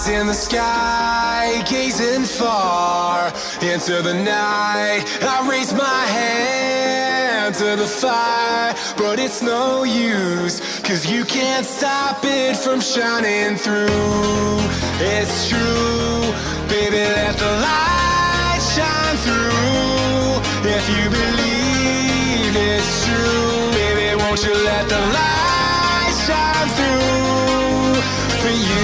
In the sky, gazing far into the night, I raise my hand to the fire, but it's no use, 'cause you can't stop it from shining through. It's true, baby, let the light shine through. If you believe it's true, baby, won't you let the light shine through for you.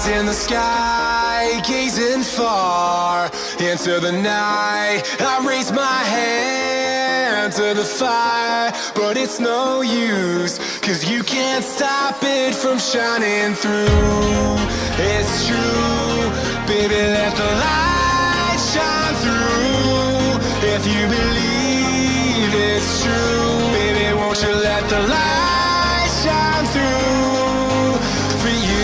In the sky, gazing far into the night, I raise my hand to the fire, but it's no use, 'cause you can't stop it from shining through. It's true, baby, let the light shine through. If you believe it's true, baby, won't you let the light shine through for you.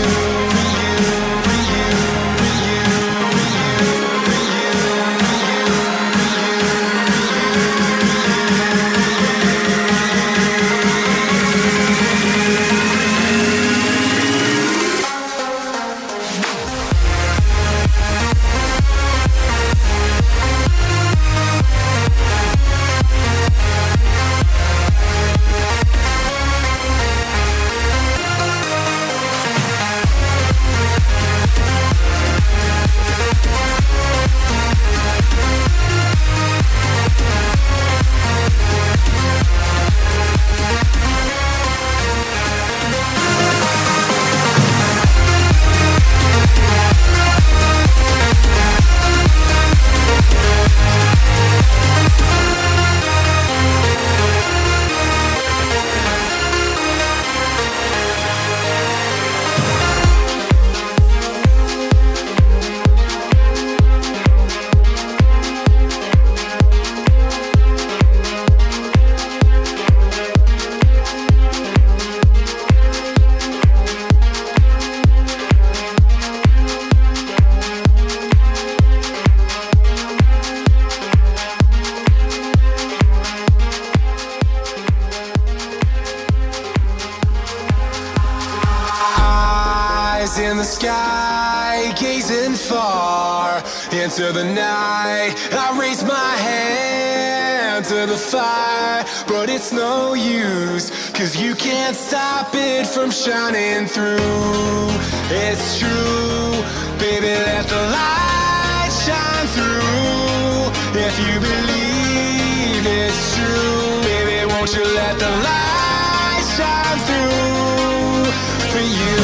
In the sky, gazing far into the night, I raise my hand to the fire, but it's no use, 'cause you can't stop it from shining through. It's true, baby, let the light shine through. If you believe it's true, baby, won't you let the light shine through for you.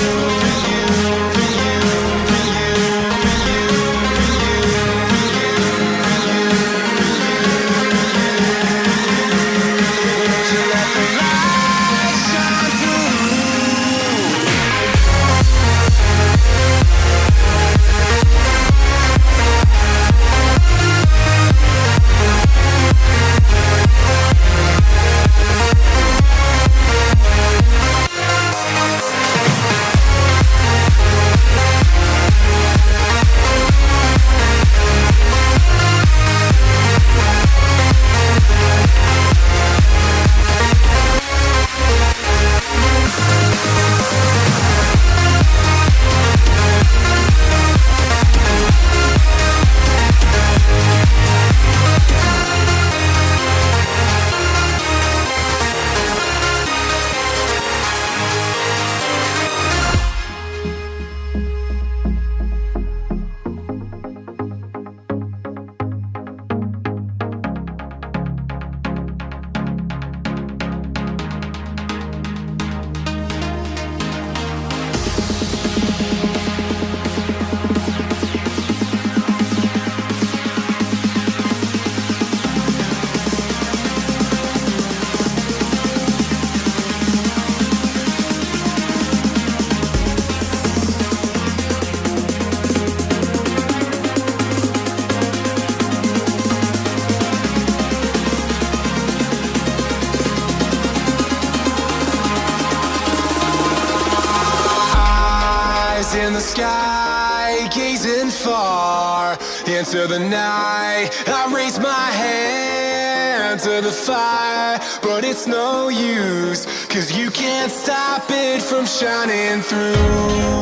the sky, gazing far into the night. I raise my hand to the fire, but it's no use, 'cause you can't stop it from shining through.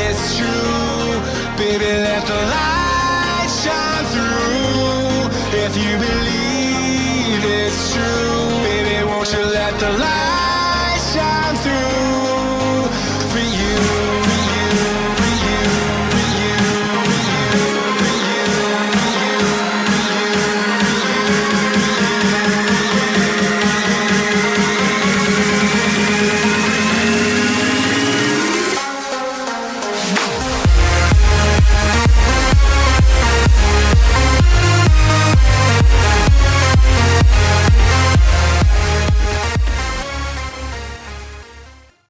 It's true, baby, let the light shine through. If you believe it's true, baby, won't you let the light shine through?